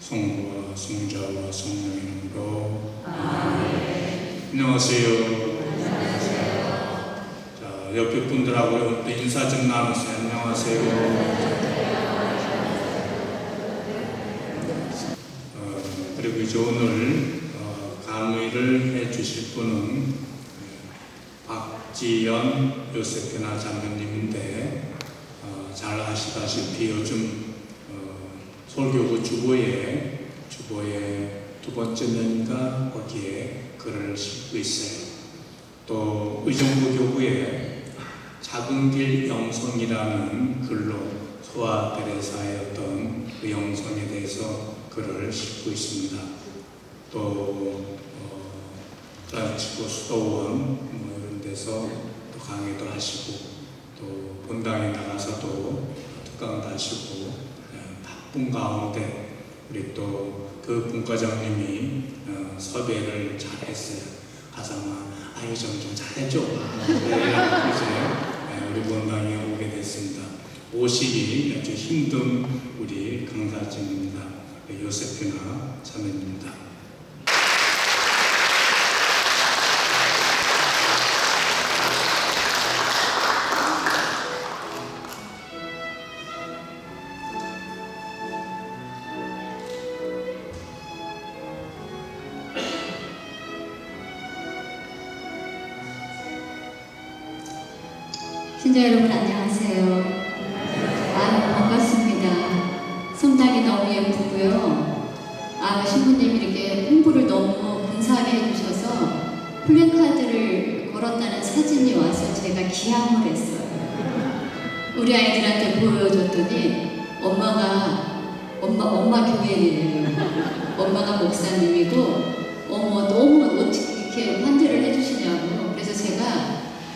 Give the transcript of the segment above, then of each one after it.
성부와 성자와 성령의 이름으로 아멘. 안녕하세요. 자, 옆에 분들하고 인사 좀 나누세요. 안녕하세요. 그리고 이제 오늘 강의를 해 주실 분은 박지연 요세피나 장로님인데 잘 아시다시피 요즘 설교부 주보에 두 번째 면인가 거기에 글을 싣고 있어요. 또 의정부 교구에 작은 길 영성이라는 글로 소아 데레사의 어떤 그 영성에 대해서 글을 싣고 있습니다. 또 프란치스코 수도원 이런 데서 또 강의도 하시고 또 본당에 나가서도 특강도 하시고 바쁜 가운데 우리 또 그 분과장님이 섭외를 잘했어요. 가서 아유 좀 잘해줘. 그래서 우리 본당에 오게 됐습니다. 오시기 아주 힘든 우리 강사진입니다. 요세피나 자매입니다. 신자 여러분 안녕하세요. 반갑습니다. 성당이 너무 예쁘고요. 신부님이 이렇게 홍보를 너무 근사하게 해주셔서 플래카드를 걸었다는 사진이 와서 제가 기함을 했어요. 우리 아이들한테 보여줬더니 엄마 교회예요. 엄마가 목사님이고 너무 어떻게 이렇게 환대를 해주시냐고. 그래서 제가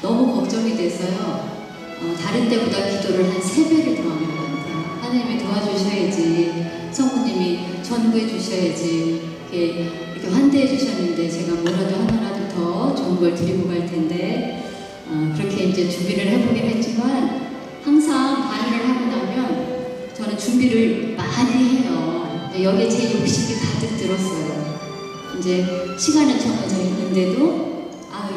너무 걱정이 돼서요. 다른 때보다 기도를 한 3배를 더 하는 것 같아요. 하나님이 도와주셔야지, 성부님이 전구해 주셔야지 이렇게 환대해 주셨는데 제가 뭐라도 하나라도 더 좋은 걸 드리고 갈 텐데 그렇게 이제 준비를 해보긴 했지만 항상 강의를 하고 나면 저는 준비를 많이 해요. 여기에 제 욕심이 가득 들었어요. 이제 시간은 정해져 있는데도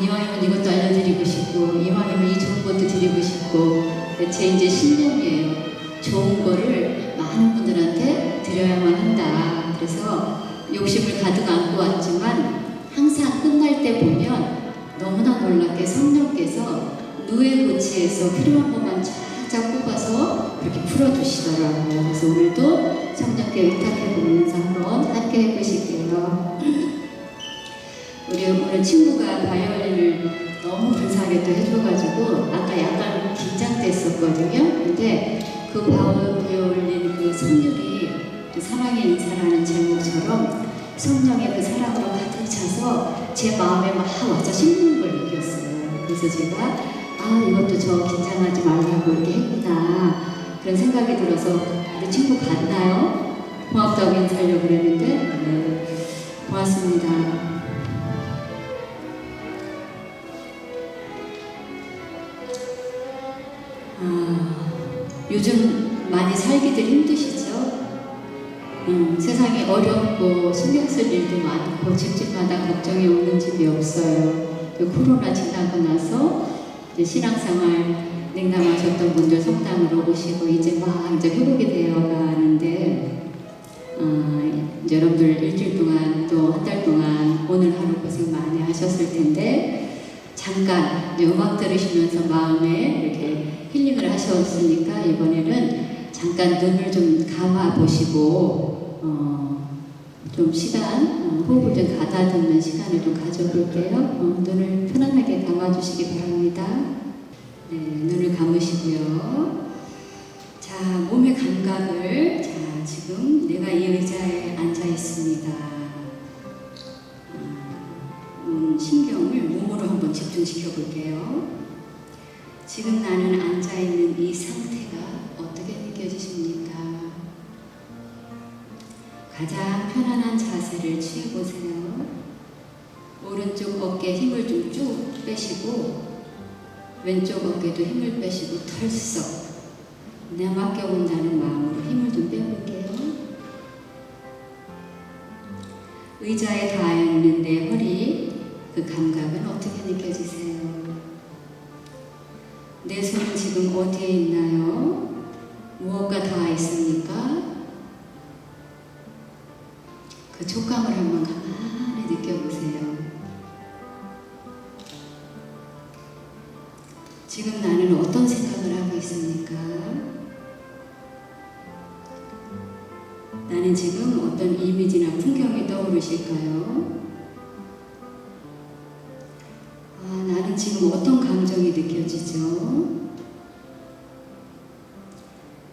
이왕이면 이것도 알려드리고 싶고, 이왕이면 이 좋은 것도 드리고 싶고, 제 이제 신념이에요. 좋은 거를 많은 분들한테 드려야만 한다. 그래서 욕심을 가득 안고 왔지만 항상 끝날 때 보면 너무나 놀랍게 성령께서 누에고치에서 필요한 것만 쫙쫙 뽑아서 그렇게 풀어주시더라고요. 그래서 오늘도 성령께 의탁해 보면서 한번 함께 해보실게요. 우리 오늘 친구가 바이올린을 너무 근사하게 또 해줘가지고 아까 약간 긴장됐었거든요. 근데 그 바이올린 그 성령이 그 사랑의 인사라는 제목처럼 성령의 그 사랑으로 가득 차서 제 마음에 막 와서 씹는 걸 느꼈어요. 그래서 제가 이것도 저 긴장하지 말라고 이렇게 했구나 그런 생각이 들어서 우리 친구 봤나요? 고맙다고 인사하려고 그랬는데 네, 고맙습니다. 요즘 많이 살기들 힘드시죠? 세상이 어렵고 신경 쓸 일도 많고 집집마다 걱정이 없는 집이 없어요. 코로나 지나고 나서 이제 신앙생활 냉담하셨던 분들 성당으로 오시고 이제 회복이 되어 가는데 이제 여러분들 일주일 동안 또 한 달 동안 오늘 하루 고생 많이 하셨을 텐데 잠깐 음악 들으시면서 마음에 이렇게 힐링을 하셨으니까 이번에는 잠깐 눈을 좀 감아 보시고 좀 시간 호흡을 좀 가다듬는 시간을 좀 가져볼게요. 눈을 편안하게 감아 주시기 바랍니다. 네, 눈을 감으시고요. 자, 몸의 감각을 지금 내가 이 의자에 앉아 있습니다. 신경을 몸으로 한번 집중시켜 볼게요. 지금 나는 앉아있는 이 상태가 어떻게 느껴지십니까? 가장 편안한 자세를 취해보세요. 오른쪽 어깨에 힘을 좀 쭉 빼시고 왼쪽 어깨도 힘을 빼시고 털썩 내 맡겨본다는 마음으로 힘을 좀 빼볼게요. 의자에 닿아있는 내 허리, 그 감각은 어떻게 느껴지세요? 내 손은 지금 어디에 있나요? 무엇과 닿아 있습니까? 그 촉감을 한번 가만히 느껴보세요. 지금 나는 어떤 생각을 하고 있습니까? 나는 지금 어떤 이미지나 풍경이 떠오르실까요? 나는 지금 어떤 감정이 느껴지죠?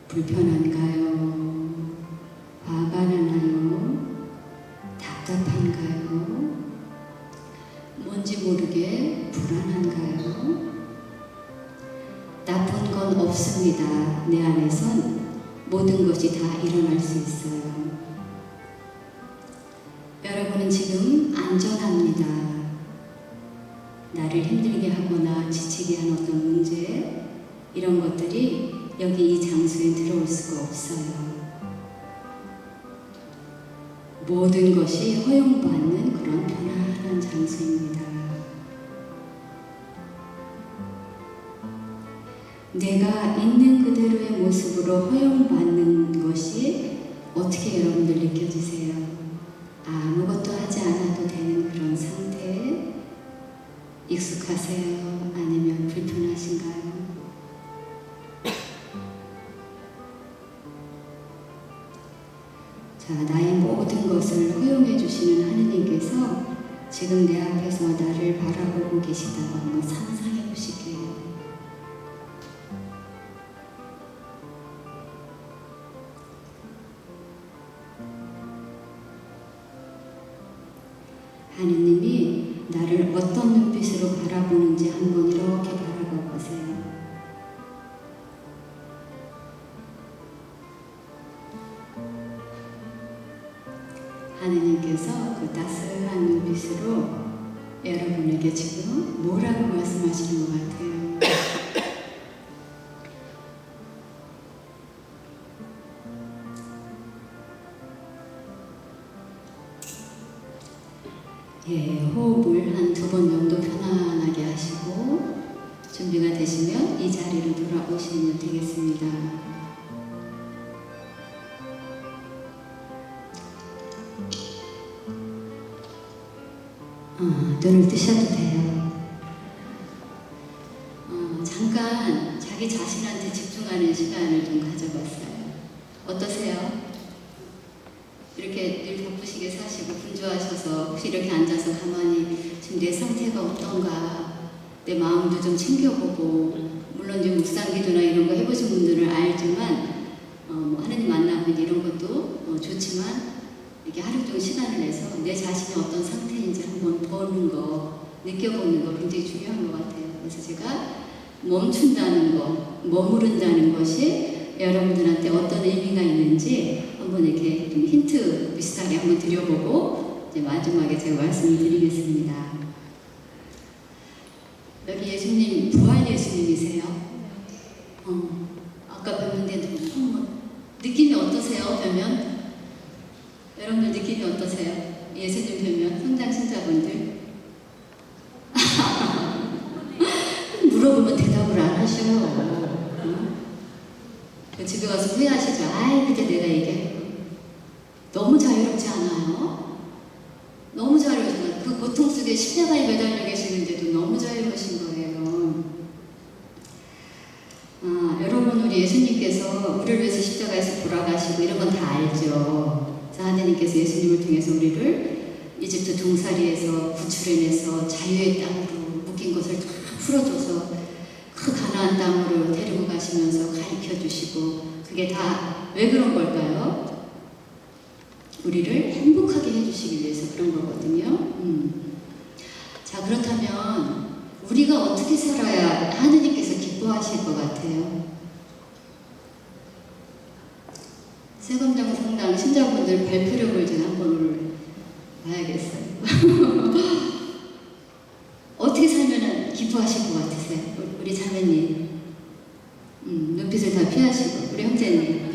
불편한가요? 화가 나나요? 답답한가요? 뭔지 모르게 불안한가요? 나쁜 건 없습니다. 내 안에선 모든 것이 다 일어날 수 있어요. 여러분은 지금 안전합니다. 나를 힘들게 하거나 지치게 한 어떤 문제, 이런 것들이 여기 이 장소에 들어올 수가 없어요. 모든 것이 허용받는 그런 편안한 장소입니다. 내가 있는 그대로의 모습으로 허용받는 것이 어떻게 여러분들 느껴지세요? 아무것도 하지 않아도 되는 그런 상태? 익숙하세요? 아니면 불편하신가요? 자, 나의 모든 것을 허용해 주시는 하느님께서 지금 내 앞에서 나를 바라보고 계시다고 한번 상상해 보실게요. 하느님이 나를 어떤 눈빛으로 바라보는지 한번 이렇게 바라봐 보세요. 하느님께서 그 따스한 눈빛으로 여러분에게 지금 뭐라고 말씀하시는 것 같아요? 예, 호흡을 한 2번 정도 편안하게 하시고 준비가 되시면 이 자리로 돌아오시면 되겠습니다. 눈을 뜨셔도 돼요. 잠깐 자기 자신한테 집중하는 시간을 좀 가져봤어요. 어떠세요? 이렇게 늘 바쁘시게 사시고 분주하셔서 혹시 이렇게 앉아서 가만히 지금 내 상태가 어떤가, 내 마음도 좀 챙겨보고, 물론 이제 묵상기도나 이런 거 해보신 분들은 알지만 하나님 만나면 이런 것도 좋지만 이렇게 하루 종일 시간을 내서 내 자신이 어떤 상태인지 한번 보는 거, 느껴보는 거 굉장히 중요한 것 같아요. 그래서 제가 멈춘다는 거, 머무른다는 것이 여러분들한테 어떤 의미가 있는지 한번 이렇게 좀 힌트 비슷하게 한번 드려보고 이제 마지막에 제가 말씀을 드리겠습니다. 여기 예수님 부활 예수님이세요? 아까 뵀는데 느낌이 어떠세요? 뵈면? 여러분들 느낌이 어떠세요? 예수님 뵈면 성장 신자분들 물어보면 대답을 안 하셔요. 집에 가서 후회하시죠. 아이 그때 내가 얘기했고. 너무 자유롭지 않아요? 너무 자유롭잖아요. 그 고통 속에 십자가에 매달려 계시는데도 너무 자유로우신 거예요. 여러분 우리 예수님께서 우리를 위해서 십자가에서 돌아가시고 이런 건 다 알죠. 하나님께서 예수님을 통해서 우리를 이집트 동사리에서 구출해내서 자유의 땅으로 묶인 것을 다 풀어줘서 그 가나안 땅으로 데리고 가시면서 가르쳐주시고, 그게 다 왜 그런 걸까요? 우리를 행복하게 해주시기 위해서 그런 거거든요. 자, 그렇다면 우리가 어떻게 살아야 하느님께서 기뻐하실 것 같아요? 세검장 성당 신자분들 발표력을 제가 한번 봐야겠어요. 어떻게 살면 기뻐하실 것 같으세요? 우리 자매님, 눈빛을 다 피하시고, 우리 형제님,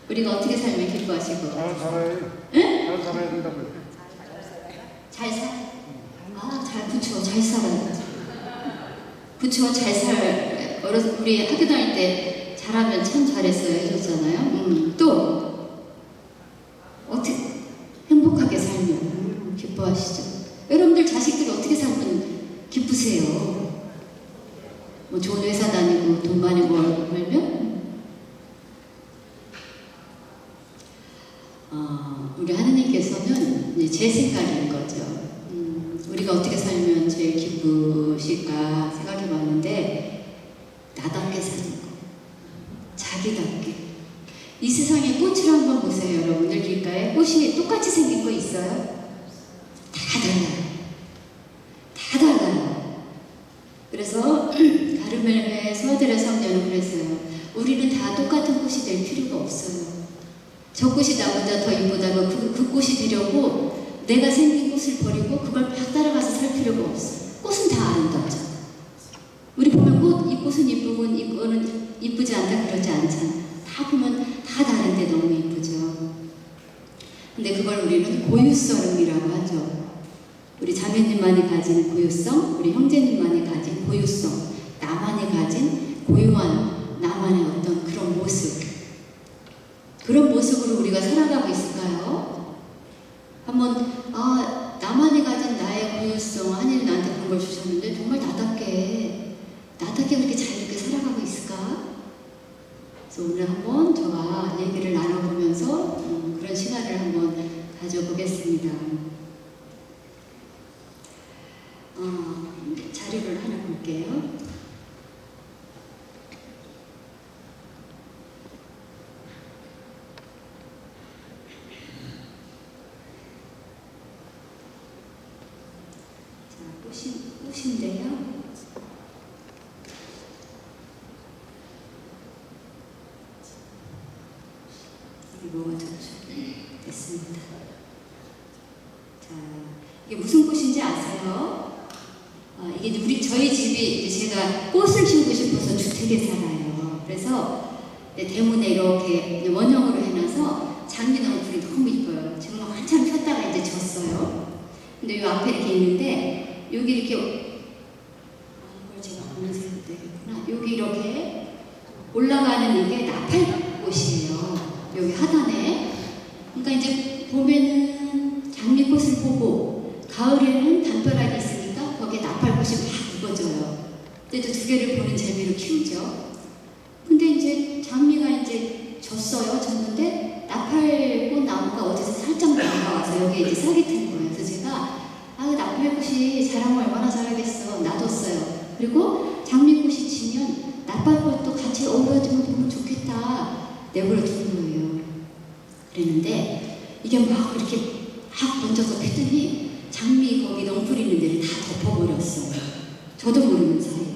우리가 어떻게 살면 기뻐하실 것 같아요? 잘 살아요. 응? 잘 살아야 된다고요. 잘 그쵸, 잘 살아요. 그쵸, 잘 살. 우리 학교 다닐 때 잘하면 참 잘했어요 해줬잖아요. 또 어떻게 행복하게 살면 기뻐하시죠. 여러분들 자식들이 어떻게 살면 기쁘세요? 뭐 좋은 회사 다니고 돈 많이 벌면? 우리 하느님께서는 이제 제 생각인 거죠. 우리가 어떻게 살면 제일 기쁘실까 생각해 봤는데, 나답게 사는 거. 자기답게. 이 세상의 꽃을 한번 보세요, 여러분들. 길가에 꽃이 똑같이 생긴 거 있어요? 다 달라요. 다 달라요. 그래서 가르멜의 서들의 성녀는 그랬어요. 우리는 다 똑같은 꽃이 될 필요가 없어요. 저 꽃이 나보다 더 이쁘다고 그 꽃이 되려고 내가 생긴 꽃을 버리고 그걸 막 따라가서 살 필요가 없어. 꽃은 다 아름답잖아. 우리 보면 이 꽃은 이쁘고 이거는 이쁘지 않다 그러지 않잖아. 다 보면 다 다른데 너무 이쁘죠. 근데 그걸 우리는 고유성이라고 하죠. 우리 자매님만이 가진 고유성, 우리 형제님만이 가진 고유성, 나만이 가진 고유한 나만의 어떤 그런 모습. 그런 모습으로 우리가 살아가고 있을까요? 한번 나만이 가진 나의 고유성, 하나님 나한테 그런 걸 주셨는데 정말 나답게 그렇게 잘 이렇게 살아가고 있을까? 그래서 오늘 한번 저와 얘기를 나눠보면서 그런 시간을 한번 가져보겠습니다. 자료를 하나 볼게요. 꽃인데요. 이게 뭐가 됐습니다. 자, 이게 무슨 꽃인지 아세요? 이게 저희 집이 이제 제가 꽃을 키우고 싶어서 주택에 살아요. 그래서 대문에 이렇게 원형으로 해놔서 장미나무 풀이 너무 이뻐요. 정말 한참 폈다가 이제 졌어요. 근데 이 앞에 이렇게 있는데 여기 이렇게 이걸 제가 검은색으로 되겠구나. 여기 이렇게 올라가는 이게 나팔꽃이에요. 여기 하단에. 그러니까 이제 봄에는 장미꽃을 보고 가을에는 담벼락이 있으니까 거기에 나팔꽃이 막 입어져요. 그때도 두 개를 보는 재미로 키우죠. 근데 이제 장미가 이제 졌는데 나팔꽃 나무가 어디서 살짝 나와서 여기 이제 싹이 튼 거예요. 그래서 제가 나팔꽃이 자라면 얼마나 잘하겠어. 놔뒀어요. 그리고 장미꽃이 지면 나팔꽃도 같이 어우러지면 너무 좋겠다. 내버려 두는 거예요. 그랬는데 이게 막 이렇게 막 번져서 피더니 장미 거기 넝풀 있는 데를 다 덮어버렸어요. 저도 모르는 사이에.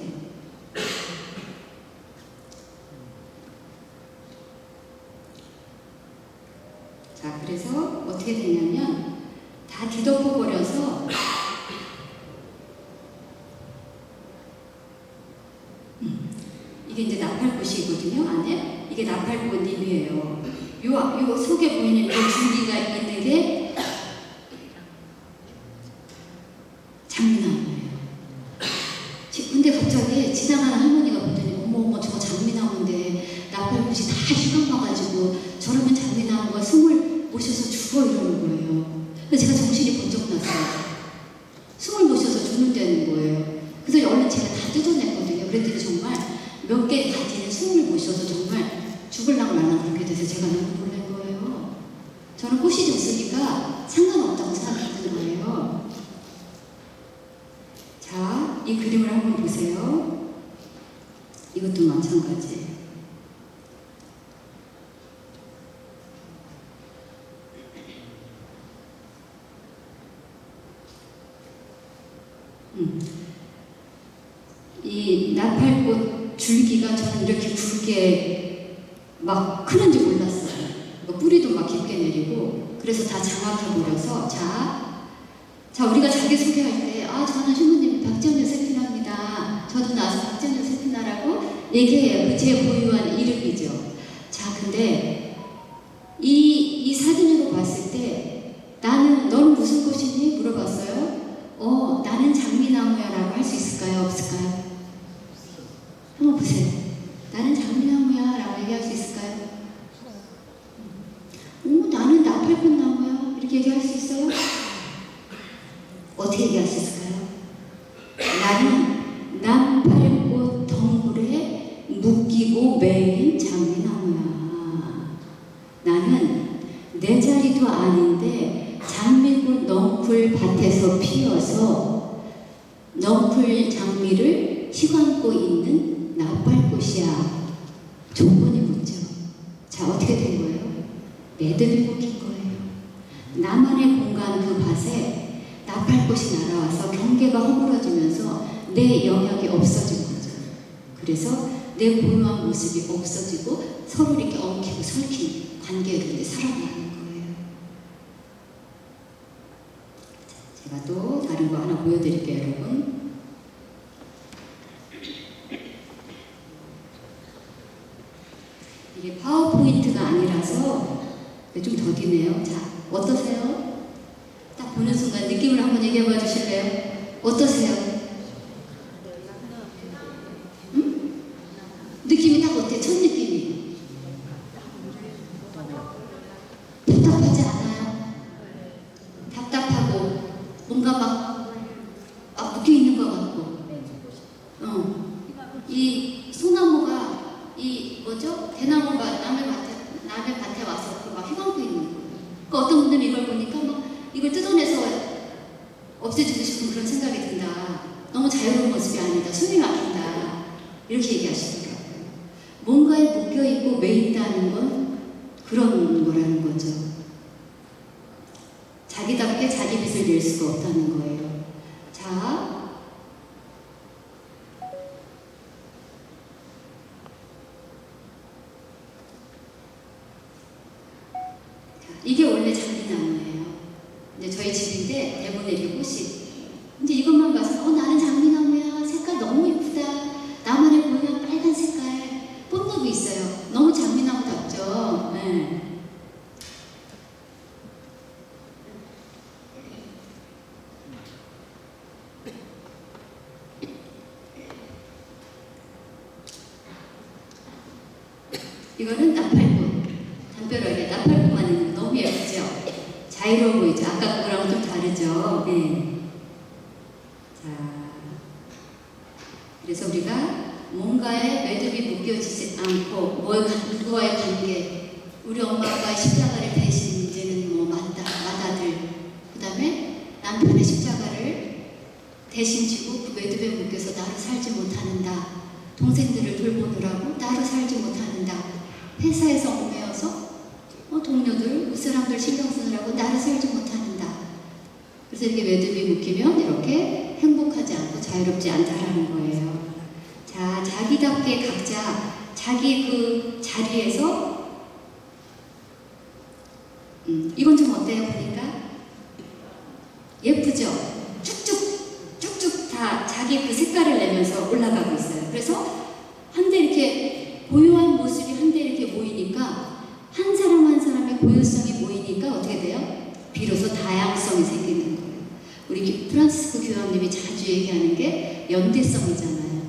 자, 그래서 어떻게 되냐면 다 뒤덮어버려서 이게 이제 나팔꽃이거든요. 안에 이게 나팔꽃잎이에요. 요 속에 보이는 이 줄기가 있는 게 장미나무예요. 근데 갑자기 지나가는 할머니가 보더니 어머 저거 장미나무인데 나팔꽃이 다 휘감아가지고 저러면 장미나무가 숨을 모셔서 죽어 이러는 거예요. 근데 제가 정신이 번쩍 났어요. 숨을 모셔서 죽는다는 거예요. 그래서 얼른 제가 다 뜯어냈거든요. 그랬더니 정말 몇 개 가지는 숨을 모셔서 정말 죽을랑 말랑 그렇게 돼서 제가 너무 놀란 거예요. 저는 꽃이 졌으니까 상관없다고 생각했던 거예요. 자, 이 그림을 한번 보세요. 이것도 마찬가지. 이 나팔꽃 줄기가 저는 이렇게 굵게 막 크는지 몰랐어요. 뿌리도 막 깊게 내리고 그래서 다 장악해버려서 자 우리가 자기소개할 때 저는 신부님 박지연 요세피나입니다. 저도 나서 박지연 요세피나라고 얘기해요. 그 제 고유한 이름이죠. 자 근데 이 사진으로 봤을 때 얘기할 수 있어요? 어떻게 얘기할 수 있을까요? 나는 나팔꽃 덩굴에 묶이고 매인 장미나무야. 나는 내 자리도 아닌데 장미꽃 넝쿨 밭에서 피어서 넝쿨 장미를 휘감고 있는 나팔꽃이야. 조건이 묻죠. 자, 어떻게 된 거예요? 매듭이 묶인 거예요. 나만의 공간 그 밭에 나팔꽃이 날아와서 경계가 허물어지면서 내 영역이 없어진 거죠. 그래서 내 고요한 모습이 없어지고 서로 이렇게 엉키고 설킨 관계로 이제 살아나는 거예요. 제가 또 다른 거 하나 보여드릴게요, 여러분. 이게 파워포인트가 아니라서 좀 더디네요. 자, 어떠세요? 딱 보는 순간 느낌을 한번 얘기해 봐 주실래요? 어떠세요? 응? 느낌이 딱 어때요? 첫 느낌이 답답하지 않아요? 답답하고 뭔가 막 묶여 있는 것 같고 이 소나무가 이 뭐죠? 대나무가 남의 밭에 와서 막 휘감고 있는 거예요. 그러니까 어떤 분들은 이걸 보니까 막 이걸 뜯어내서 없애주고 싶은 그런 생각이 든다. 너무 자유로운 모습이 아니다. 숨이 막힌다. 이렇게 얘기하시더라고요. 뭔가에 묶여있고 매인다는 건 그런 거라는 거죠. 자기답게 자기 빛을 낼 수가 없다는 거예요. 자, 이게 원래 장미나무예요. 이제 저희 집인데 대본에 이렇게 꽃이. 근데 이것만 봐서 나는 장미나무야. 색깔 너무 예쁘다. 나만의 고유한 빨간 색깔 뽐내고 있어요. 너무 장미나무답죠. 네. 이거는 나팔꽃. 담벼락에 나팔꽃만 있는 거 너무 예쁘죠? 자유로워 보이죠? 아까 그거랑 좀 다르죠? 네. 자, 그래서 우리가 뭔가에 매듭이 묶여지지 않고 누구와의 관계, 우리 엄마 아빠의 십자가를 대신 이제는 뭐 맏아들, 그 다음에 남편의 십자가를 대신 지고 그 매듭에 묶여서 나로 살지 못하는다. 동생들을 돌보느라고 나로 살지 못하는다. 회사에서 얽매여서 동료들, 윗사람들 신경 쓰느라고 나를 살지 못하는다. 그래서 이렇게 매듭이 묶이면 이렇게 행복하지 않고 자유롭지 않다라는 거예요. 자, 자기답게 각자 자기 그 자리에서 이건 좀 어때요? 보니까 예쁘죠? 쭉쭉 다 자기 그 색깔을 내면서 올라가고 있어요. 그래서 한데 이렇게 고요한 모습이 한데 이렇게 모이니까 한 사람 한 사람의 고유성이 모이니까 어떻게 돼요? 비로소 다양성이 생기는 거예요. 우리 프란시스코 교황님이 자주 얘기하는 게 연대성이잖아요.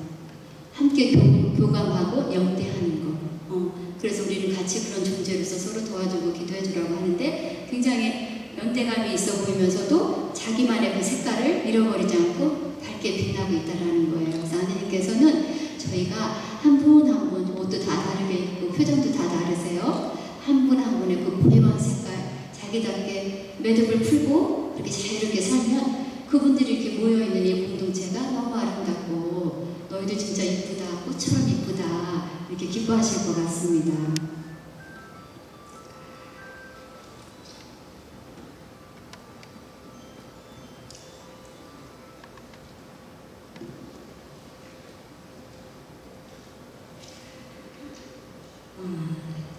함께 교감하고 연대하는 거. 그래서 우리는 같이 그런 존재로서 서로 도와주고 기도해 주라고 하는데 굉장히 연대감이 있어 보이면서도 자기만의 그 색깔을 잃어버리지 않고 밝게 빛나고 있다는 거예요. 그래서 하나님께서는 저희가 한 분 한 분 옷도 다 다르게 입고 표정도 다 다르세요. 한 분 한 분의 그 고유한 색깔, 자기답게 매듭을 풀고 이렇게 자유롭게 살면 그분들이 이렇게 모여있는 이 공동체가 너무 아름답고 너희들 진짜 이쁘다, 꽃처럼 이쁘다 이렇게 기뻐하실 것 같습니다.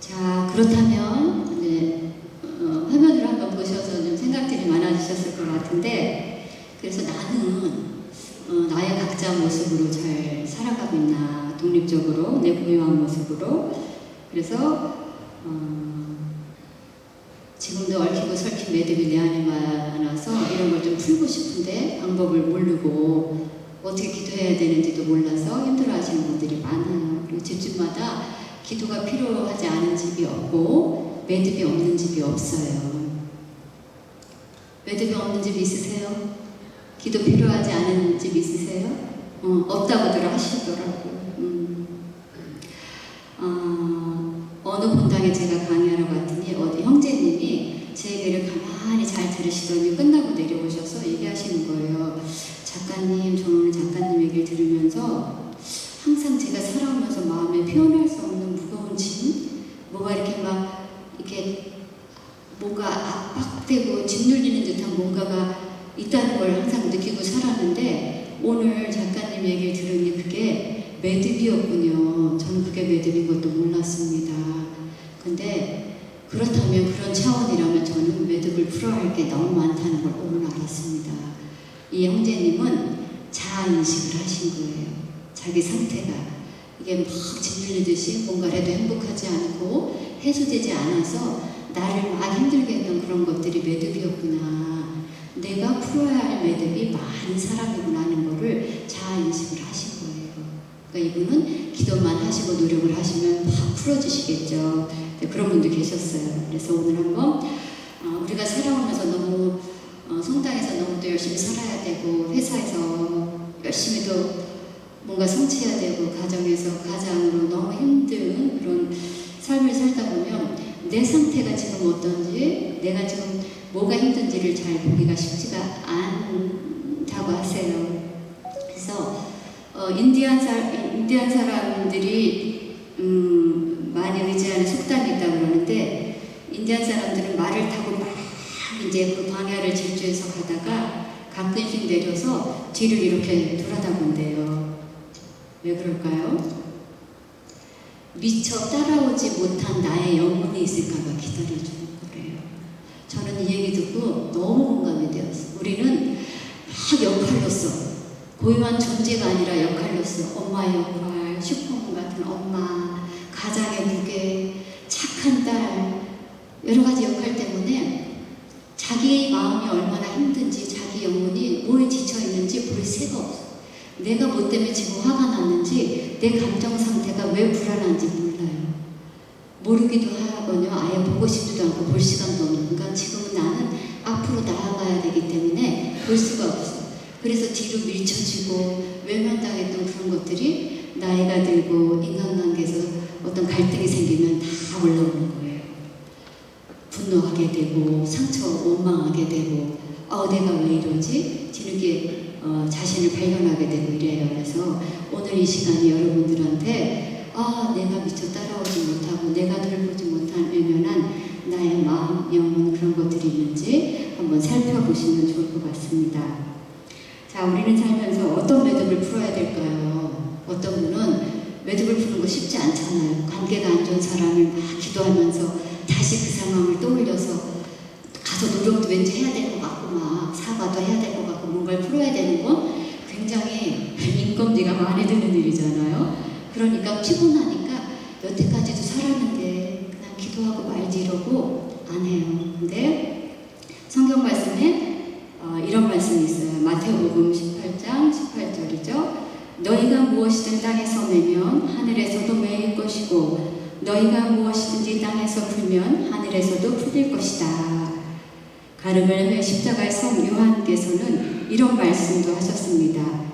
자, 그렇다면 이제 화면을 한번 보셔서 좀 생각들이 많아지셨을 것 같은데, 그래서 나는 나의 각자 모습으로 잘 살아가고 있나, 독립적으로 내 고유한 모습으로. 그래서 지금도 얽히고 설킨 매듭이 내 안에 많아서 이런 걸 좀 풀고 싶은데 방법을 모르고 어떻게 기도해야 되는지도 몰라서 힘들어하시는 분들이 많아요. 그리고 집집마다 기도가 필요하지 않은 집이 없고 매듭이 없는 집이 없어요. 매듭이 없는 집 있으세요? 기도 필요하지 않은 집 있으세요? 없다고들 하시더라고요. 어느 본당에 제가 강의하러 갔더니 어디 형제님이 제 얘기를 가만히 잘 들으시더니 끝나고 내려오셔서 얘기하시는 거예요. 작가님, 저는 오늘 작가님 얘기를 들으면서 항상 제가 살아오면서 마음에 표현할 수 없는 무거운 짐, 뭐가 이렇게 막 이렇게 뭔가 압박되고 짓눌리는 듯한 뭔가가 있다는 걸 항상 느끼고 살았는데 오늘 작가님 얘기를 들으니 그게 매듭이었군요. 저는 그게 매듭인 것도 몰랐습니다. 근데 그렇다면 그런 차원이라면 저는 매듭을 풀어야 할 게 너무 많다는 걸 오늘 알았습니다. 이 형제님은 자아인식을 하신 거예요. 자기 상태가 이게 막 짓눌리듯이 뭔가를 해도 행복하지 않고 해소되지 않아서 나를 막 힘들게 했던 그런 것들이 매듭이었구나. 내가 풀어야 할 매듭이 많은 사람이구나 하는 거를 자아인식을 하신 거예요. 그러니까 이분은 기도만 하시고 노력을 하시면 막 풀어지시겠죠. 그런 분도 계셨어요. 그래서 오늘 한번 우리가 살아오면서 너무 성당에서 너무 또 열심히 살아야 되고 회사에서 열심히 또 뭔가 성취해야 되고 가정에서 가장으로 너무 힘든 그런 삶을 살다 보면 내 상태가 지금 어떤지 내가 지금 뭐가 힘든지를 잘 보기가 쉽지가 않다고 하세요. 그래서 인디안 사람들이 많이 의지하는 속담이 있다고 그러는데 인디안 사람들은 말을 타고 막 이제 그 광야를 질주해서 가다가 가끔씩 내려서 뒤를 이렇게 돌아다본대요. 왜 그럴까요? 미처 따라오지 못한 나의 영혼이 있을까봐 기다려주는 거래요. 저는 이 얘기 듣고 너무 공감이 되었어요. 우리는 막 역할로서 고유한 존재가 아니라 역할로서 엄마의 역할, 슈퍼맨 같은 엄마, 가장의 무게, 착한 딸 여러 가지 역할 때문에 자기 마음이 얼마나 힘든지 자기 영혼이 뭐에 지쳐있는지 볼 새가 없어요. 내가 뭐 때문에 지금 화가 났는지 내 감정 상태가 왜 불안한지 몰라요. 모르기도 하거든요. 아예 보고 싶지도 않고 볼 시간도 없는. 그러니까 지금은 나는 앞으로 나아가야 되기 때문에 볼 수가 없어. 그래서 뒤로 밀쳐지고 외면당했던 그런 것들이 나이가 들고 인간관계에서 어떤 갈등이 생기면 다 올라오는 거예요. 분노하게 되고 상처 원망하게 되고 내가 왜 이러지? 뒤늦게 자신을 발견하게 되고 이래요. 그래서 오늘 이 시간이 여러분들한테 내가 미처 따라오지 못하고 내가 돌보지 못한 외면한 나의 마음, 영혼 그런 것들이 있는지 한번 살펴보시면 좋을 것 같습니다. 자, 우리는 살면서 어떤 매듭을 풀어야 될까요? 어떤 분은 매듭을 푸는 거 쉽지 않잖아요. 관계가 안 좋은 사람을 막 기도하면서 다시 그 상황을 떠올려서 가서 노력도 왠지 해야 될 것 같고 막 사과도 해야 될 것 같고 뭔가를 풀어야 되는 건 굉장히 인건비가 많이 드는 일이잖아요. 그러니까 피곤하니까 여태까지도 살았는데 그냥 기도하고 말지 이러고 안 해요. 근데 성경 말씀에 이런 말씀이 있어요. 마태복음 18장 18절이죠. 너희가 무엇이든 땅에서 매면 하늘에서도 매일 것이고 너희가 무엇이든지 땅에서 풀면 하늘에서도 풀릴 것이다. 가르멜 십자가의 성 요한께서는 이런 말씀도 하셨습니다.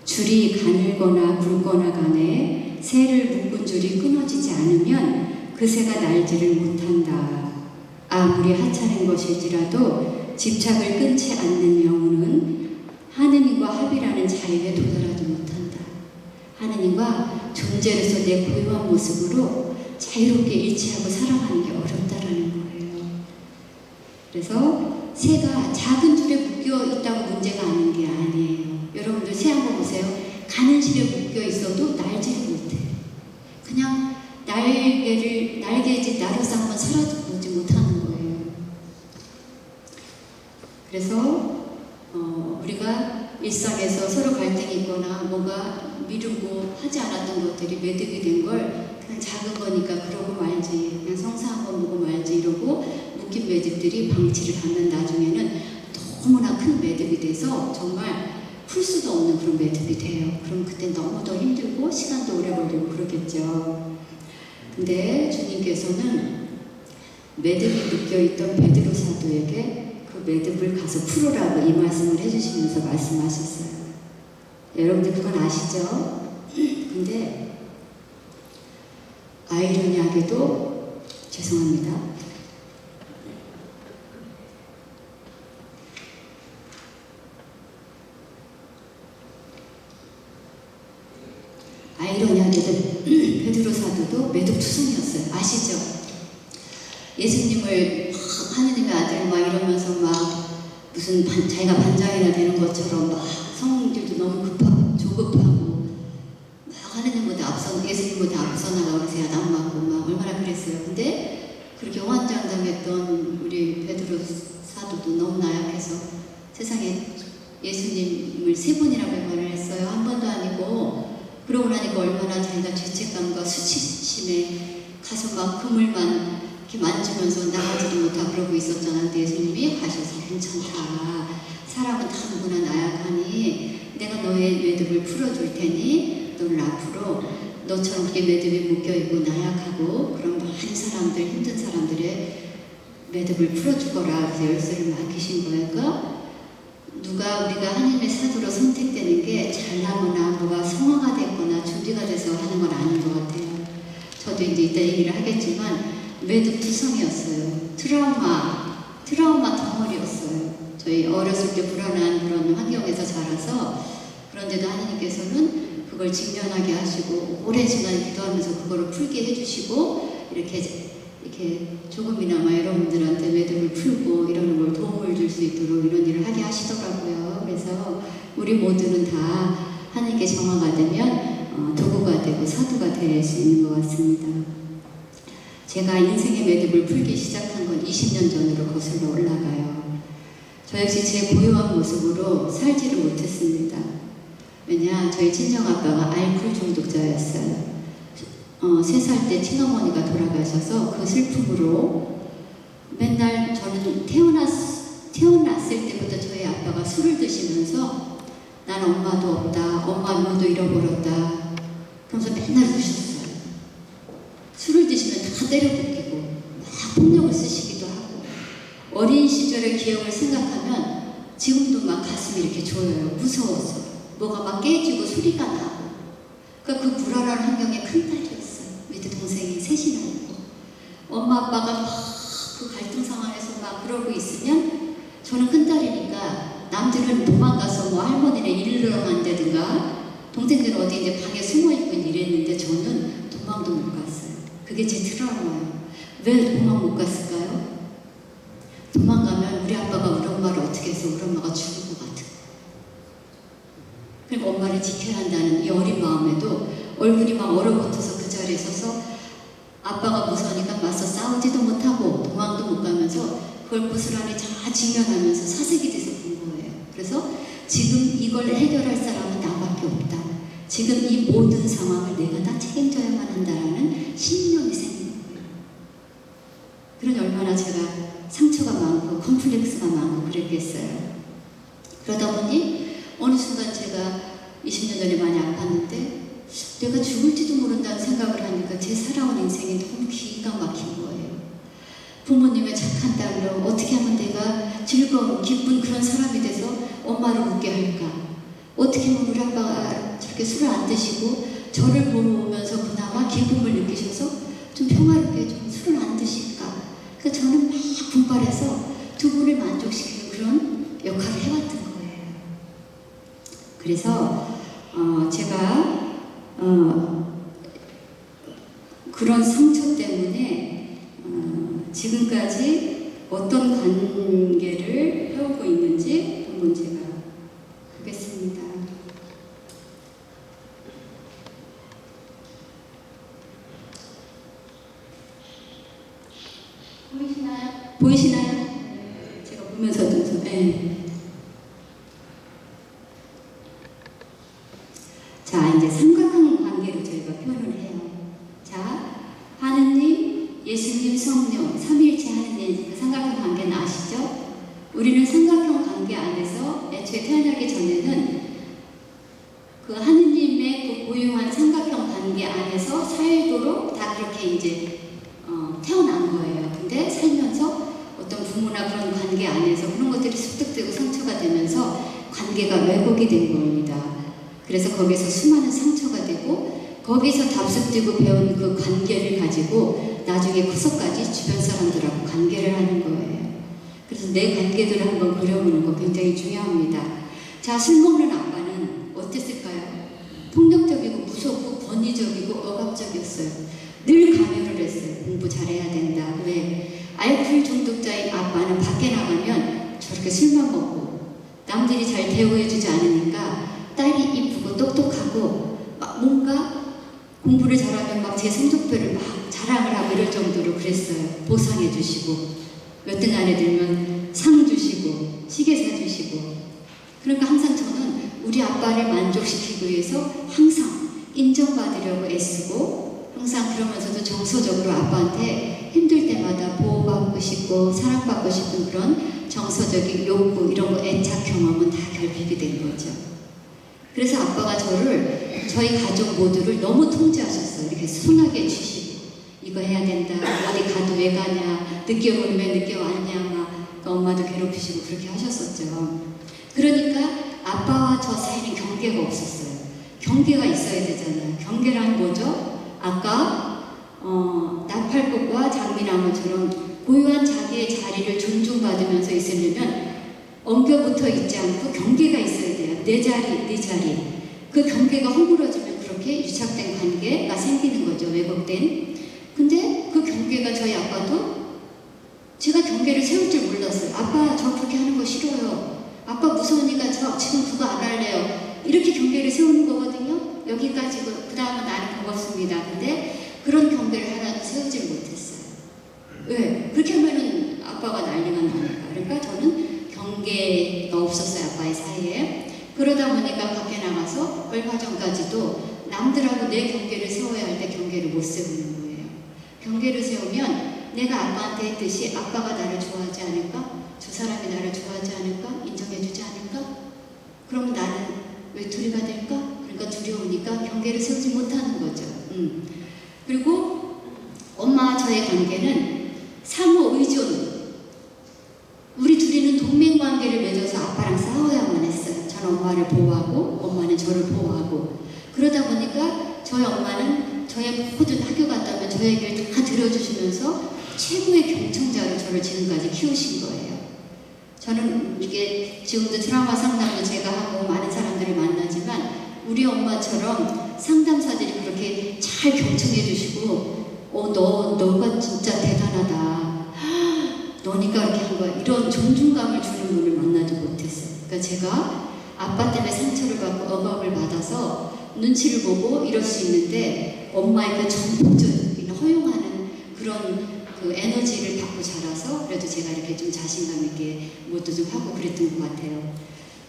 줄이 가늘거나 굵거나 간에 새를 묶은 줄이 끊어지지 않으면 그 새가 날지를 못한다. 아무리 하찮은 것일지라도 집착을 끊지 않는 영혼은 하느님과 합이라는 자유에 도달하지 못한다. 하느님과 존재로서 내 고유한 모습으로 자유롭게 일치하고 살아가는 게 어렵다라는 거예요. 그래서 새가 작은 줄에 묶여 있다고 문제가 아닌 게 아니에요. 여러분들 새 한번 보세요. 가는 실에 묶여 있어도 날지를 못해. 그냥 날개짓 나로서 한번 살아보지 못하는 거예요. 그래서 우리가 일상에서 서로 갈등이 있거나 뭔가 미루고 하지 않았던 것들이 매듭이 된 걸 그냥 작은 거니까 그러고 말지, 그냥 성사 한번 보고 말지 이러고 묶인 매듭들이 방치를 받는 나중에는 너무나 큰 매듭이 돼서 정말 풀 수도 없는 그런 매듭이 돼요. 그럼 그때 너무 더 힘들고 시간도 오래 걸리고 그러겠죠. 근데 주님께서는 매듭이 묶여있던 베드로 사도에게 그 매듭을 가서 풀으라고 이 말씀을 해주시면서 말씀하셨어요. 여러분들 그건 아시죠? 근데 아이러니하게도 죄송합니다. 아이러니하게도 베드로 사도도 매듭투성이었어요. 아시죠? 예수님을 하느님의 아들 막 이러면서 막 무슨 자기가 반장이나 되는 것처럼 막 성들도 너무 급하고 조급하고 막 하느님보다 앞서 예수님보다 앞서 나가면서 야단 맞고 막 얼마나 그랬어요. 근데 그렇게 환장당했던 우리 베드로 사도도 너무 나약해서 세상에 예수님을 3번이라고 말을 했어요. 한 번도 아니고. 그러고 나니까 얼마나 자기가 죄책감과 수치심에 가서 막 그물만 이렇게 만지면서 나가지도 못하고 그러고 있었잖아. 근데 예수님이 가셔서 괜찮다. 사람은 다 누구나 나약하니 내가 너의 매듭을 풀어줄 테니 너는 앞으로 너처럼 그렇게 매듭이 묶여있고 나약하고 그런 많은 사람들, 힘든 사람들의 매듭을 풀어주거라. 그래서 열쇠를 맡기신 거예요. 그러니까 누가 우리가 하나님의 사도로 선택되는 게 잘나거나 뭐가 성화가 됐거나 준비가 돼서 하는 건 아닌 것 같아요. 저도 이제 이따 얘기를 하겠지만 매듭투성이었어요. 트라우마 덩어리였어요. 저희 어렸을 때 불안한 그런 환경에서 자라서 그런데도 하나님께서는 그걸 직면하게 하시고 오랜 시간 기도하면서 그거를 풀게 해주시고 이렇게 조금이나마 여러분들한테 매듭을 풀고 이러는 걸 도움을 줄 수 있도록 이런 일을 하게 하시더라고요. 그래서 우리 모두는 다 하나님께 정화가 되면 도구가 되고 사도가 될 수 있는 것 같습니다. 제가 인생의 매듭을 풀기 시작한 건 20년 전으로 거슬러 올라가요. 저 역시 제 고요한 모습으로 살지를 못했습니다. 왜냐, 저희 친정아빠가 알코올 중독자였어요. 3살 때 친어머니가 돌아가셔서 그 슬픔으로 맨날 저는 태어났을 때부터 저희 아빠가 술을 드시면서 난 엄마도 없다, 엄마 묘도 잃어버렸다 그러면서 맨날 우셨어요. 술을 드시면 다 때려붓기고 막 폭력을 쓰시기도 하고 어린 시절의 기억을 생각하면 지금도 막 가슴이 이렇게 조여요. 무서워서 뭐가 막 깨지고 소리가 나고 그러니까 그 불안한 환경에 큰딸이었어요. 밑에 동생이 셋이나 있고 엄마 아빠가 막 그 갈등 상황에서 막 그러고 있으면 저는 큰딸이니까 남들은 도망가서 뭐 할머니네 일러 간다든가 동생들은 어디 이제 방에 숨어있고 이랬는데 저는 도망도 못 갔어요. 그게 제 트라우마예요. 왜 도망 못 갔을까요? 도망가면 우리 아빠가 우리 엄마를 어떻게 해서 우리 엄마가 죽을 것 같은 그리고 엄마를 지켜야 한다는 이 어린 마음에도 얼굴이 막 얼어붙어서 그 자리에 서서 아빠가 무서우니까 맞서 싸우지도 못하고 도망도 못 가면서 그걸 고스란히 다 직면하면서 사색이 돼서 본 거예요. 그래서 지금 이걸 해결할 사람은 나밖에 없다. 지금 이 모든 상황을 내가 다 책임져야만 한다라는 신념이 생긴 거예요. 그러니 얼마나 제가 상처가 많고 컴플렉스가 많고 그랬겠어요. 그러다 보니 어느 순간 제가 20년 전에 많이 아팠는데 내가 죽을지도 모른다는 생각을 하니까 제 살아온 인생이 너무 기가 막힌 거예요. 부모님의 착한 딸로 어떻게 하면 내가 즐거운 기쁜 그런 사람이 돼서 엄마를 웃게 할까? 어떻게 하면 우리 아빠가 저렇게 술을 안 드시고 저를 보면서 그나마 기쁨을 느끼셔서 좀 평화롭게 좀 술을 안 드실까? 그러니까 저는 막 분발해서 두 분을 만족시키는 그런 역할을 해왔던 거예요. 그래서 제가 그런 상처 때문에 지금까지 어떤 관계를 해오고 있는지 한번 제가 보겠습니다. 보이시나요? 제가 보면서도 네. 자, 이제 삼각형 관계로 저희가 표현을 해요. 자, 하느님, 예수님, 성령, 삼위일체 하느님, 그 삼각형 관계는 아시죠? 우리는 삼각형 관계 안에서 애초에 태어나기 전에는 그 하느님의 그 고유한 삼각형 관계 안에서 살도록 다 그렇게 이제 태어난 거예요. 근데 살면서 어떤 부모나 그런 관계 안에서 그런 것들이 습득되고 상처가 되면서 관계가 왜곡이 된 겁니다. 그래서 거기서 수많은 상처가 되고 거기서 답습되고 배운 그 관계를 가지고 나중에 커서까지 주변 사람들하고 관계를 하는 거예요. 그래서 내 관계들을 한번 그려보는 거 굉장히 중요합니다. 자, 술 먹는 아빠는 어땠을까요? 폭력적이고 무섭고 권위적이고 억압적이었어요. 늘 강요를 했어요. 공부 잘해야 된다. 왜? 알코올 중독자인 아빠는 밖에 나가면 저렇게 술만 먹고 남들이 잘 대우해주지 않으니까 딸이 이쁘고 똑똑하고 막 뭔가 공부를 잘하면 막 제 성적표를 막 자랑을 하고 이럴 정도로 그랬어요. 보상해 주시고 몇 등 안에 들면 상 주시고 시계 사주시고. 그러니까 항상 저는 우리 아빠를 만족시키기 위해서 항상 인정받으려고 애쓰고 항상 그러면서도 정서적으로 아빠한테 힘들 때마다 보호받고 싶고 사랑받고 싶은 그런 정서적인 욕구 이런 거 애착 경험은 다 결핍이 된 거죠. 그래서 아빠가 저희 가족 모두를 너무 통제하셨어요. 이렇게 순하게 주시고 이거 해야 된다. 어디 가도 왜 가냐. 늦게 오면 왜 늦게 왔냐. 막 엄마도 괴롭히시고 그렇게 하셨었죠. 그러니까 아빠와 저 사이는 경계가 없었어요. 경계가 있어야 되잖아요. 경계란 뭐죠? 아까 나팔꽃과 장미나무처럼 고유한 자기의 자리를 존중받으면서 있으려면 엉겨붙어 있지 않고 경계가 있어야 돼요. 내 자리, 네 자리. 그 경계가 허물어지면 그렇게 유착된 관계가 생기는 거죠. 왜곡된. 근데 그 경계가 저희 아빠도 제가 경계를 세울 줄 몰랐어요. 아빠 저 그렇게 하는 거 싫어요. 아빠 무서우니까 저 지금 그거 안 할래요. 이렇게 경계를 세우는 거거든요. 여기까지고 그 다음은 나는 고맙습니다. 근데 그런 경계를 하나도 세우질 못했어요. 왜? 그렇게 하면은 아빠가 난리가 나니까. 그러니까 저는 경계가 없었어요. 아빠의 사이에. 그러다 보니까 밖에 나가서 얼마 전까지도 남들하고 내 경계를 세워야 할 때 경계를 못 세우는 거예요. 경계를 세우면 내가 아빠한테 했듯이 아빠가 나를 좋아하지 않을까? 저 사람이 나를 좋아하지 않을까? 인정해주지 않을까? 그럼 나는 외톨이가 될까? 그러니까 두려우니까 경계를 세우지 못하는 거죠. 그리고 엄마와 저의 관계는 상호 의존. 우리 둘이는 동맹관계를 맺어서 아빠랑 싸워야만 했어요. 저는 엄마를 보호하고 엄마는 저를 보호하고. 그러다 보니까 저희 엄마는 저의 모든 학교 갔다 오면 저의 얘기를 다 들어주시면서 최고의 경청자로 저를 지금까지 키우신 거예요. 저는 이게 지금도 트라우마 상담도 제가 하고 많은 사람들을 만나지만 우리 엄마처럼 상담사들이 그렇게 잘 경청해 주시고 너가 진짜 대단하다. 너니까 이렇게 한 거야. 이런 존중감을 주는 분을 만나지 못했어요. 그러니까 제가 아빠 때문에 상처를 받고 억압을 받아서 눈치를 보고 이럴 수 있는데 엄마의 그 전폭적인 허용하는 그런 그 에너지를 받고 자라서 그래도 제가 이렇게 좀 자신감 있게 뭣도 좀 하고 그랬던 것 같아요.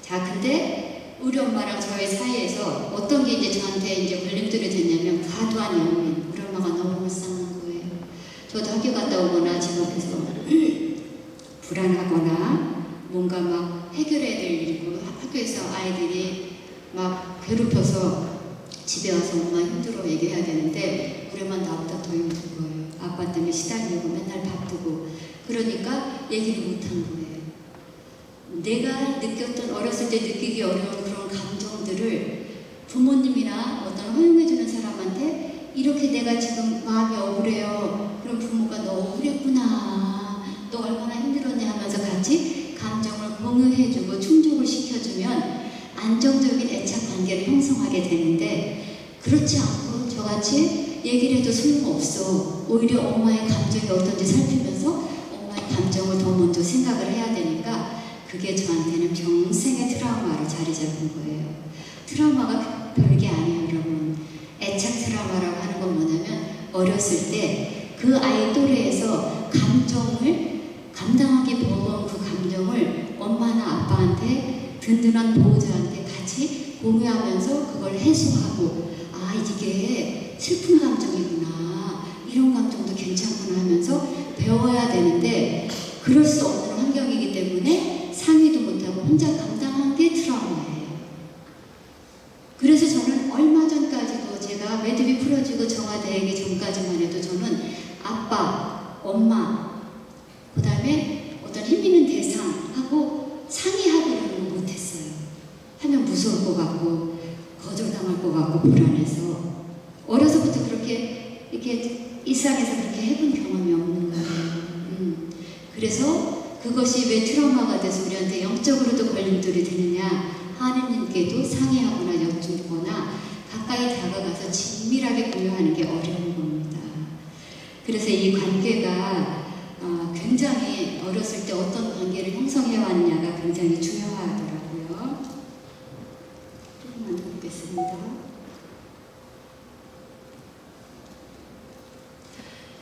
자, 근데 우리 엄마랑 저의 사이에서 어떤 게 이제 저한테 이제 걸림돌이 됐냐면 과도한 연민. 우리 엄마가 너무 불쌍한 거예요. 저도 학교 갔다 오거나 집 앞에서 불안하거나 뭔가 막 해결해야 될 일이고 학교에서 아이들이 막 괴롭혀서 집에 와서 엄마 힘들어 얘기해야 되는데 우리 엄마 나보다 더 힘든 거예요. 아빠 때문에 시달리고 맨날 바쁘고 그러니까 얘기를 못한 거예요. 내가 느꼈던 어렸을 때 느끼기 어려운 그런 감정들을 부모님이나 어떤 허용해주는 사람한테 이렇게 내가 지금 마음이 억울해요. 그럼 부모가 너 억울했구나. 너 얼마나 힘들었냐 하면서 같이 감정을 공유해주고 충족을 시켜주면 안정적인 애착 관계를 형성하게 되는데 그렇지 않고 저같이 얘기를 해도 소용없어. 오히려 엄마의 감정이 어떤지 살피면서 엄마의 감정을 더 먼저 생각을 해야 되니까 그게 저한테는 평생의 트라우마로 자리 잡은 거예요. 트라우마가 별게 아니에요, 여러분. 애착 트라우마라고 하는 건 뭐냐면 어렸을 때 그 아이 또래에서 감정을 감당하기 버거운 그 감정을 엄마나 아빠한테 든든한 보호자한테 같이 공유하면서 그걸 해소하고 아 이게 슬픈 감정이구나 이런 감정도 괜찮구나 하면서 배워야 되는데 그럴 수 없는 환경이기 때문에 상의도 못하고 혼자 감당한 게 트라우마예요. 그래서 저는 얼마 전까지도 제가 매듭이 풀어지고 정화되기 전까지만 해도 저는 아빠, 엄마, 그 다음에 불안해서 어려서부터 그렇게 이렇게 일상에서 그렇게 해본 경험이 없는 거예요. 그래서 그것이 왜 트라우마가 돼서 우리한테 영적으로도 걸림돌이 되느냐, 하느님께도 상의하거나 여쭙거나 가까이 다가가서 친밀하게 공유하는 게 어려운 겁니다. 그래서 이 관계가 굉장히 어렸을 때 어떤 관계를 형성해 왔냐가 굉장히 중요하더라고요. 조금만 더 보겠습니다.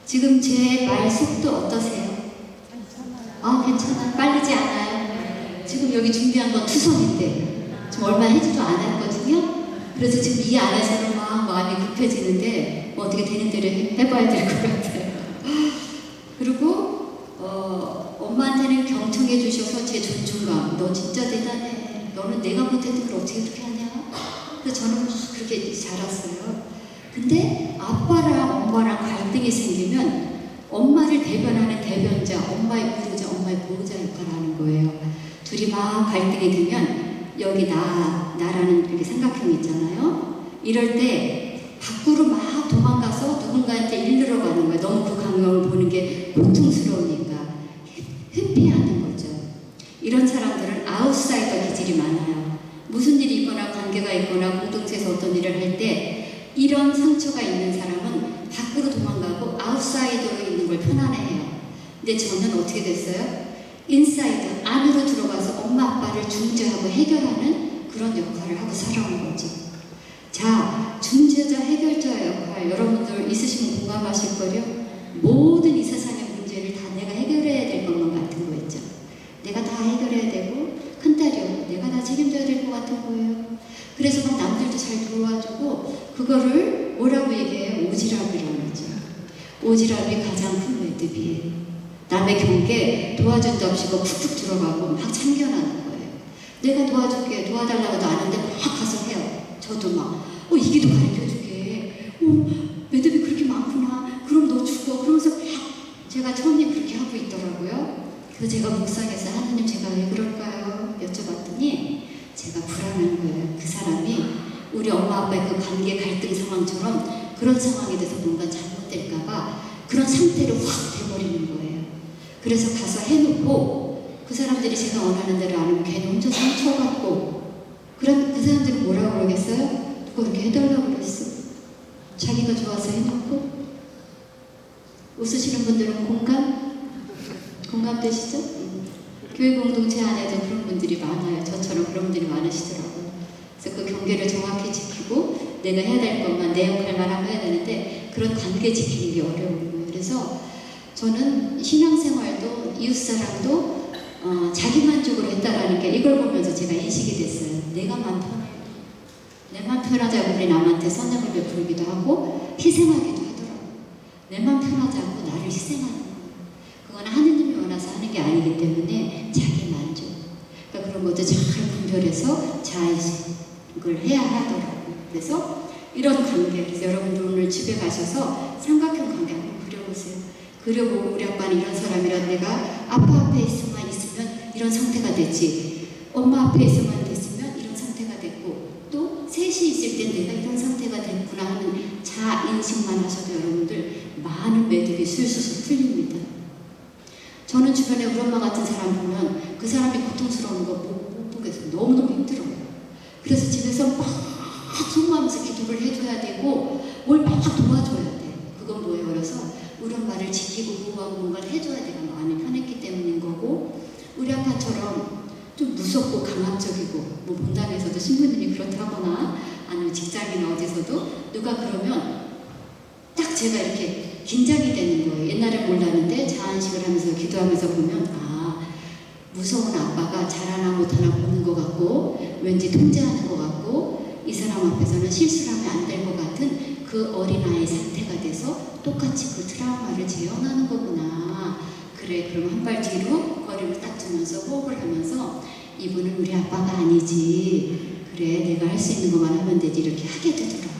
지금 제 말 속도 어떠세요? 괜찮아요. 빨리지 않아요. 지금 여기 준비한 건 투성인데 지금 얼마 해지도 않았거든요. 그래서 지금 이 안에서는 막 마음이 급해지는데 뭐 어떻게 되는 대로 해봐야 될 것 같아요. 그리고 엄마한테는 경청해 주셔서 제 존중감, 너 진짜 대단해. 너는 내가 못했던 걸 어떻게 그렇게 하냐? 그래서 저는 막 그렇게 자랐어요. 근데 아빠랑 엄마랑 갈등이 생기면 엄마를 대변하는 대변자, 엄마의 위로자, 엄마의 보호자 역할을 하는 거예요. 둘이 막 갈등이 되면 여기 나라는 이렇게 삼각형 있잖아요. 이럴 때 밖으로 막 도망가서 누군가한테 일르러 가는 거예요. 너무 그 광경을 보는 게 고통스러우니까 회피하는 거죠. 이런 사람들은 아웃사이더 기질이 많아요. 무슨 일이 있거나 관계가 있거나 공동체에서 어떤 일을 할 때 이런 상처가 있는 사람은 밖으로 도망가고 아웃사이더로 있는 걸 편안해해요. 근데 저는 어떻게 됐어요? 인사이드, 안으로 들어가서 엄마 아빠를 중재하고 해결하는 그런 역할을 하고 살아온 거죠. 자, 중재자, 해결자 역할 여러분들 있으시면 공감하실 거요. 모든 이 세상의 문제를 다 내가 해결해야 될 것만 같은 거 있죠. 내가 다 해결해야 되고 큰딸이요, 내가 다 책임져야 될 것 같은 거예요. 그래서 막 남들도 잘 도와주고 그거를 뭐라고 얘기해요? 오지랖이라고 하죠. 오지랖이 가장 큰 매듭이에요. 남의 경계 도와준답시고 푹푹 들어가고 막 참견하는 거예요. 내가 도와줄게, 도와달라고도 아는데 막 가서 해요. 저도 막 이기도 가르쳐주게, 매듭이 그렇게 많구나, 그럼 너 죽어, 그러면서 막 제가 처음에 그렇게 하고 있더라고요. 그래서 제가 묵상해서 하나님 제가 왜 그럴까요? 여쭤봤더니 제가 불안한 거예요. 그 사람이 우리 엄마 아빠의 그 관계 갈등 상황처럼 그런 상황에 대해서 뭔가 잘못될까봐 그런 상태로 확 돼버리는 거예요. 그래서 가서 해놓고 그 사람들이 제가 원하는 대로 안 하면 걔는 혼자 상처받고, 그런 그 사람들은 뭐라고 그러겠어요? 누가 그렇게 해달라고 그랬어? 자기가 좋아서 해놓고. 웃으시는 분들은 공감되시죠? 교회 공동체 안에도 그런 분들이 많아요. 저처럼 그런 분들이 많으시더라고요. 그래서 그 경계를 정확히 지키고 내가 해야 될 것만, 내 역할만 하면 해야 되는데 그런 관계 지키는 게 어려운 거예요. 그래서 저는 신앙생활도 이웃사랑도 자기만족으로 했다라는 게 이걸 보면서 제가 인식이 됐어요. 내가 맘 편해. 내 맘 편하자고 우리 남한테 선행을 베풀기도 하고 희생하기도 하더라고요. 내 맘 편하자고 나를 희생하는 거예요. 그건 하느님이 원해서 하는 게 아니기 때문에 자기 만족. 그러니까 그런 것도 잘 분별해서 자의식을 해야 하더라고요. 그래서 이런 관계, 그래서 여러분들 오늘 집에 가셔서 삼각형 관계 한번 그려보세요. 그려보고 우리 아빠는 이런 사람이라 내가 아빠 앞에 있으면 이런 상태가 됐지, 엄마 앞에 있으면 이런 상태가 됐고, 또 셋이 있을 때 내가 이런 상태가 됐구나 하는 자인식만 하셔도 여러분들 많은 매듭이 술술 풀립니다. 저는 주변에 우리 엄마 같은 사람 보면 그 사람이 고통스러운 거 못 보겠어요. 너무너무 힘들어요. 그래서 집에서 막 속마음에서 기도를 해줘야 되고 뭘 막 도와줘야 돼. 그건 뭐예요? 그래서 우리 엄마를 지키고 보호하고 뭔가를 해줘야 내가 마음이 편했기 때문인 거고, 우리 아빠처럼 좀 무섭고 강압적이고, 뭐 본당에서도 신부님이 그렇다거나 아니면 직장이나 어디서도 누가 그러면 딱 제가 이렇게 긴장이 되는 거예요. 옛날에 몰랐는데 자안식을 하면서 기도하면서 보면 무서운 아빠가 잘하나 못하나 보는 것 같고 왠지 통제하는 것 같고 이 사람 앞에서는 실수를 하면 안 될 것 같은 그 어린아이 상태가 돼서 똑같이 그 트라우마를 재현하는 거구나. 그래, 그럼 한 발 뒤로 거리를 딱 두면서 호흡을 하면서 이분은 우리 아빠가 아니지, 그래 내가 할 수 있는 것만 하면 되지, 이렇게 하게 되더라고요.